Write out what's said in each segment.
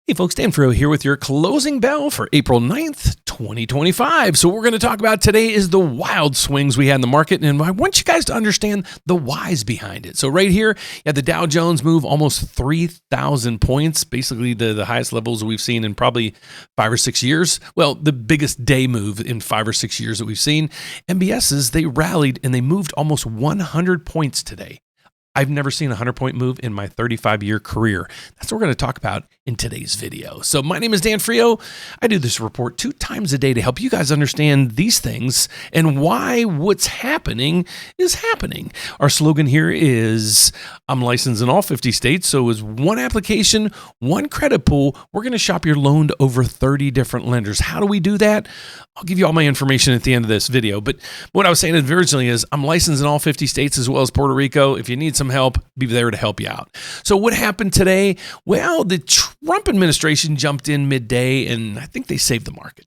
Hey folks, Dan Frio here with your closing bell for April 9th, 2025. So what we're going to talk about today is the wild swings we had in the market, and I want you guys to understand the whys behind it. So right here, you had the Dow Jones move almost 3,000 points, basically the highest levels we've seen in probably 5 or 6 years. Well, the biggest day move in 5 or 6 years that we've seen. MBSs, they rallied and they moved almost 100 points today. I've never seen a 100-point move in my 35-year career. That's what we're going to talk about in today's video. So my name is Dan Frio. I do this report 2 times a day to help you guys understand these things and why what's happening is happening. Our slogan here is, I'm licensed in all 50 states, so it's one application, one credit pool. We're going to shop your loan to over 30 different lenders. How do we do that? I'll give you all my information at the end of this video. But what I was saying originally is I'm licensed in all 50 states as well as Puerto Rico. If you need some help, be there to help you out. So what happened today? Well, the Trump administration jumped in midday, and I think they saved the market.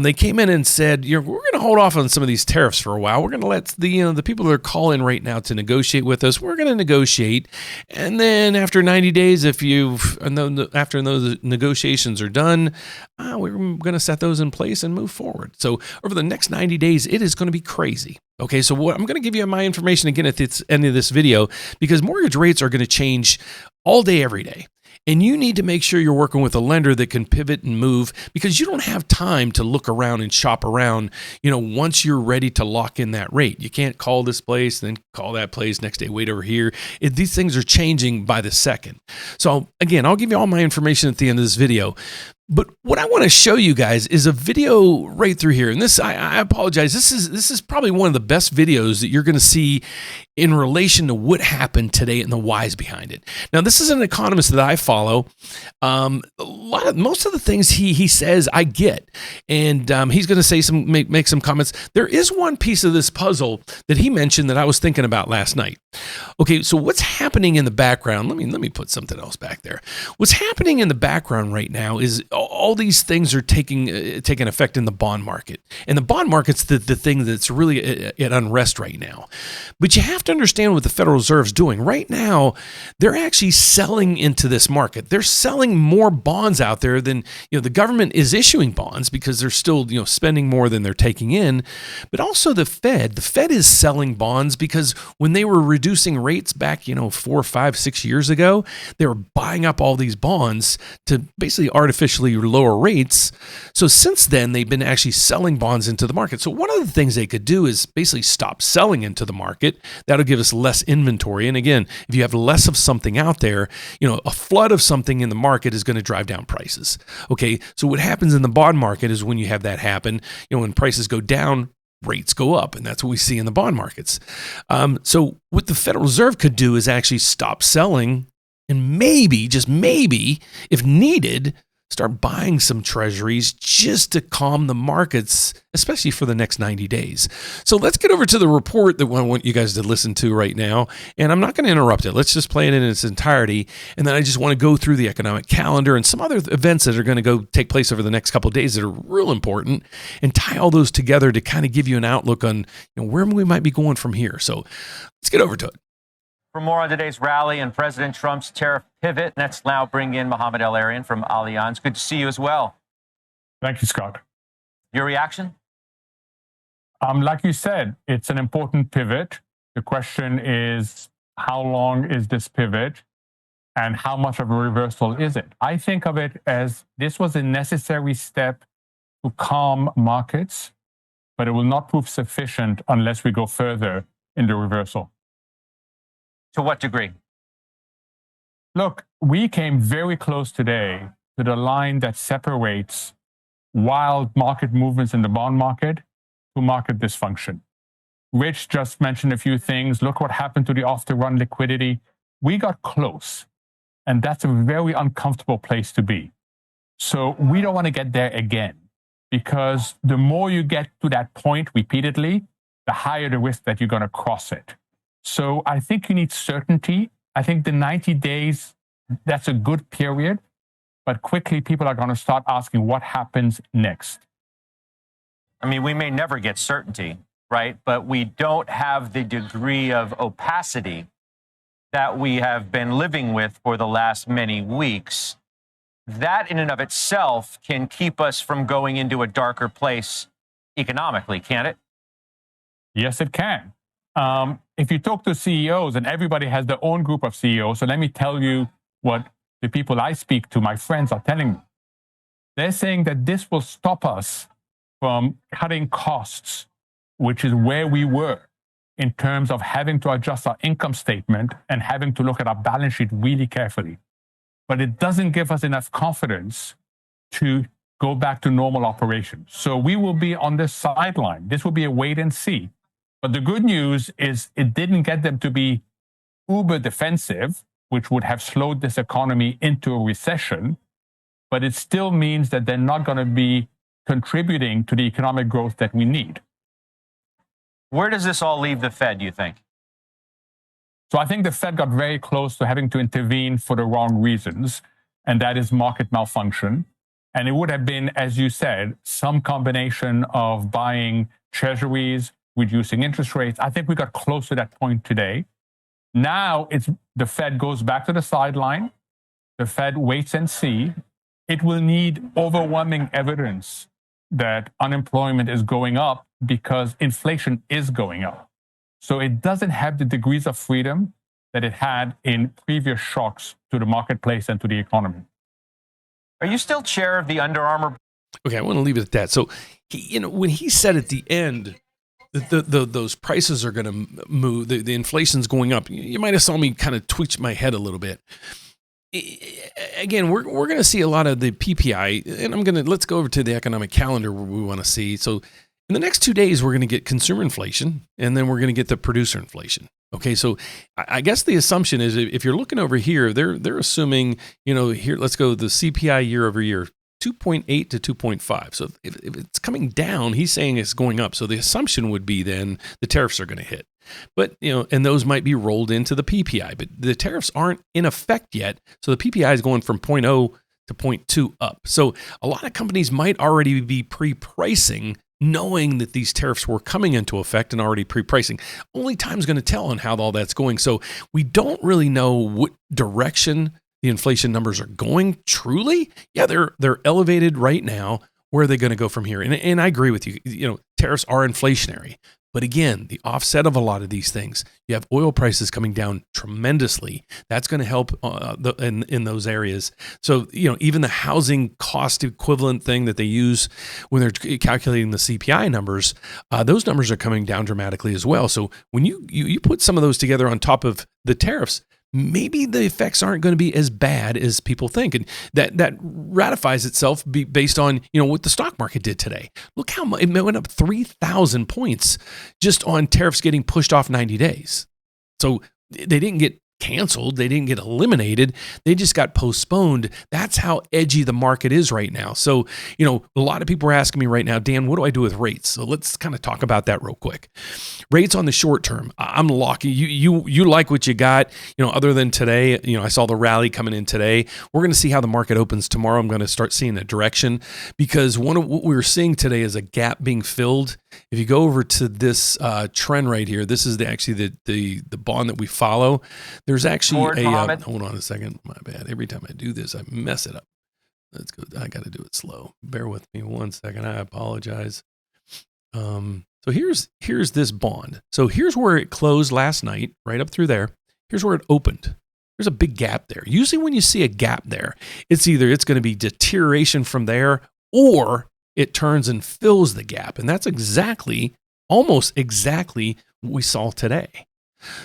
They came in and said, we're going to hold off on some of these tariffs for a while. We're going to let the people that are calling right now to negotiate with us, we're going to negotiate. And then after 90 days, after those negotiations are done, we're going to set those in place and move forward. So over the next 90 days, it is going to be crazy. Okay, so I'm going to give you my information again at the end of this video, because mortgage rates are going to change all day, every day. And you need to make sure you're working with a lender that can pivot and move, because you don't have time to look around and shop around, once you're ready to lock in that rate. You can't call this place, then call that place, next day, wait over here. These things are changing by the second. So again, I'll give you all my information at the end of this video. But what I want to show you guys is a video right through here. And this, I apologize, this is probably one of the best videos that you're going to see in relation to what happened today and the whys behind it. Now, this is an economist that I follow. Most of the things he says, I get. And he's going to say make some comments. There is one piece of this puzzle that he mentioned that I was thinking about last night. Okay, so what's happening in the background? Let me put something else back there. What's happening in the background right now is all these things are taking effect in the bond market. And the bond market's the thing that's really at unrest right now. But you have to understand what the Federal Reserve's doing. Right now, they're actually selling into this market. They're selling more bonds out there than, the government is issuing bonds because they're still, spending more than they're taking in. But also the Fed is selling bonds because when they were reducing rates back, 4, 5, 6 years ago, they were buying up all these bonds to basically artificially lower rates. So since then, they've been actually selling bonds into the market. So one of the things they could do is basically stop selling into the market. That'll give us less inventory. And again, if you have less of something out there, a flood of something in the market is going to drive down prices. Okay, so what happens in the bond market is when you have that happen, when prices go down, rates go up, and that's what we see in the bond markets. So what the Federal Reserve could do is actually stop selling and maybe, just maybe, if needed, start buying some treasuries just to calm the markets, especially for the next 90 days. So let's get over to the report that I want you guys to listen to right now. And I'm not going to interrupt it. Let's just play it in its entirety. And then I just want to go through the economic calendar and some other events that are going to go take place over the next couple of days that are real important, and tie all those together to kind of give you an outlook on where we might be going from here. So let's get over to it. For more on today's rally and President Trump's tariff pivot, let's now bring in Mohammed El-Arian from Allianz. Good to see you as well. Thank you, Scott. Your reaction? Like you said, it's an important pivot. The question is, how long is this pivot and how much of a reversal is it? I think of it as this was a necessary step to calm markets, but it will not prove sufficient unless we go further in the reversal. To what degree? Look, we came very close today to the line that separates wild market movements in the bond market to market dysfunction. Rich just mentioned a few things. Look what happened to the off-the-run liquidity. We got close, and that's a very uncomfortable place to be. So we don't want to get there again, because the more you get to that point repeatedly, the higher the risk that you're going to cross it. So I think you need certainty. I think the 90 days, that's a good period, but quickly people are going to start asking what happens next. I mean, we may never get certainty, right? But we don't have the degree of opacity that we have been living with for the last many weeks that in and of itself can keep us from going into a darker place economically, can't it? Yes, it can. If you talk to CEOs, and everybody has their own group of CEOs, so let me tell you what the people I speak to, my friends, are telling me. They're saying that this will stop us from cutting costs, which is where we were in terms of having to adjust our income statement and having to look at our balance sheet really carefully. But it doesn't give us enough confidence to go back to normal operations. So we will be on this sideline. This will be a wait and see. But the good news is it didn't get them to be uber defensive, which would have slowed this economy into a recession. But it still means that they're not going to be contributing to the economic growth that we need. Where does this all leave the Fed, do you think? So I think the Fed got very close to having to intervene for the wrong reasons, and that is market malfunction. And it would have been, as you said, some combination of buying treasuries, reducing interest rates. I think we got close to that point today. Now it's the Fed goes back to the sideline. The Fed waits and see. It will need overwhelming evidence that unemployment is going up because inflation is going up. So it doesn't have the degrees of freedom that it had in previous shocks to the marketplace and to the economy. Are you still chair of the Under Armour? Okay, I want to leave it at that. So, when he said at the end that those prices are going to move, the inflation's going up, you might have saw me kind of twitch my head a little bit. Again, we're going to see a lot of the PPI, and let's go over to the economic calendar where we want to see. So in the next 2 days, we're going to get consumer inflation, and then we're going to get the producer inflation. Okay, so I guess the assumption is if you're looking over here, they're assuming, here, let's go the CPI year over year, 2.8 to 2.5. So if it's coming down, he's saying it's going up. So the assumption would be then the tariffs are going to hit. But, and those might be rolled into the PPI, but the tariffs aren't in effect yet. So the PPI is going from 0.0 to 0.2 up. So a lot of companies might already be pre-pricing, knowing that these tariffs were coming into effect and already pre-pricing. Only time's going to tell on how all that's going. So we don't really know what direction the inflation numbers are going truly. Yeah, they're elevated right now. Where are they going to go from here? And I agree with you. Tariffs are inflationary. But again, the offset of a lot of these things, you have oil prices coming down tremendously. That's going to help in those areas. So, even the housing cost equivalent thing that they use when they're calculating the CPI numbers, those numbers are coming down dramatically as well. So when you put some of those together on top of the tariffs, maybe the effects aren't going to be as bad as people think. And that ratifies itself based on, what the stock market did today. Look how much it went up 3,000 points just on tariffs getting pushed off 90 days. So they didn't get canceled. They didn't get eliminated. They just got postponed. That's how edgy the market is right now. So, a lot of people are asking me right now, Dan, what do I do with rates? So let's kind of talk about that real quick. Rates on the short term, I'm locking. You like what you got, other than today, I saw the rally coming in today. We're going to see how the market opens tomorrow. I'm going to start seeing a direction because one of what we're seeing today is a gap being filled. If you go over to this trend right here, this is actually the bond that we follow. There's actually hold on a second. My bad. Every time I do this, I mess it up. Let's go. I got to do it slow. Bear with me 1 second. I apologize. So here's this bond. So here's where it closed last night, right up through there. Here's where it opened. There's a big gap there. Usually when you see a gap there, it's going to be deterioration from there or it turns and fills the gap. And that's almost exactly what we saw today.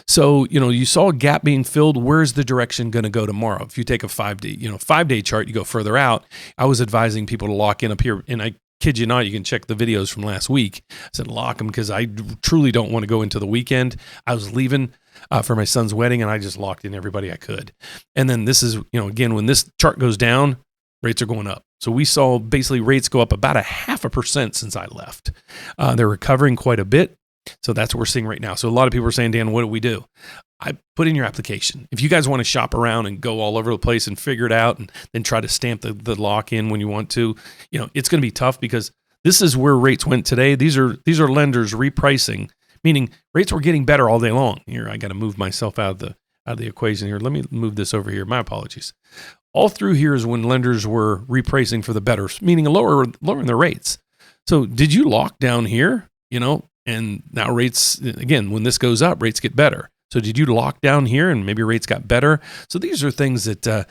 So, you saw a gap being filled. Where's the direction going to go tomorrow? If you take a 5-day chart, you go further out. I was advising people to lock in up here. And I kid you not, you can check the videos from last week. I said lock them because I truly don't want to go into the weekend. I was leaving for my son's wedding and I just locked in everybody I could. And then this is, again, when this chart goes down, rates are going up. So we saw basically rates go up about 0.5% since I left. They're recovering quite a bit. So that's what we're seeing right now. So a lot of people are saying, Dan, what do we do? I put in your application. If you guys want to shop around and go all over the place and figure it out and then try to stamp the lock in when you want to, it's going to be tough because this is where rates went today. These are lenders repricing, meaning rates were getting better all day long. Here, I got to move myself out of the equation here. Let me move this over here. My apologies. all through here is when lenders were repricing for the better, meaning lowering their rates. So did you lock down here, and now rates, again, when this goes up, rates get better. So did you lock down here and maybe rates got better? So these are things that,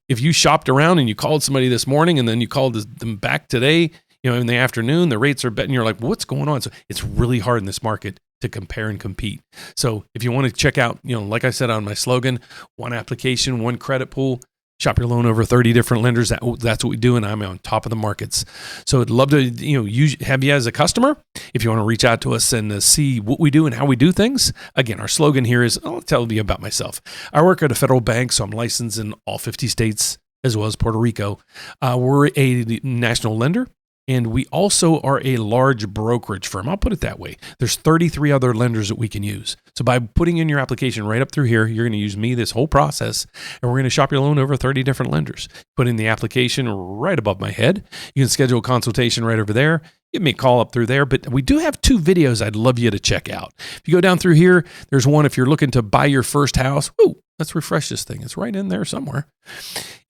if you shopped around and you called somebody this morning and then you called them back today, in the afternoon, the rates are better, and you're like, what's going on? So it's really hard in this market to compare and compete. So if you want to check out, like I said on my slogan, one application, one credit pool, shop your loan over 30 different lenders. That's what we do, and I'm on top of the markets. So I'd love to, have you as a customer. If you want to reach out to us and see what we do and how we do things. Again, our slogan here is, I'll tell you about myself. I work at a federal bank, so I'm licensed in all 50 states as well as Puerto Rico. We're a national lender. And we also are a large brokerage firm. I'll put it that way. There's 33 other lenders that we can use. So by putting in your application right up through here, you're going to use me this whole process, and we're going to shop your loan over 30 different lenders. Put in the application right above my head. You can schedule a consultation right over there. Give me a call up through there. But we do have 2 videos I'd love you to check out. If you go down through here, there's one if you're looking to buy your first house. Ooh, let's refresh this thing. It's right in there somewhere.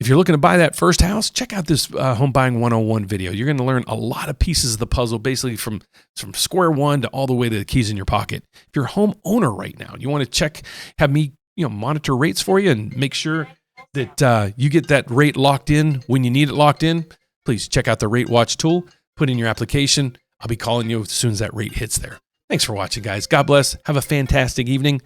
If you're looking to buy that first house, check out this Home Buying 101 video. You're going to learn a lot of pieces of the puzzle, basically from square one to all the way to the keys in your pocket. If you're a homeowner right now, you want to have me monitor rates for you and make sure that you get that rate locked in when you need it locked in, please check out the Rate Watch tool. Put in your application. I'll be calling you as soon as that rate hits there. Thanks for watching, guys. God bless. Have a fantastic evening.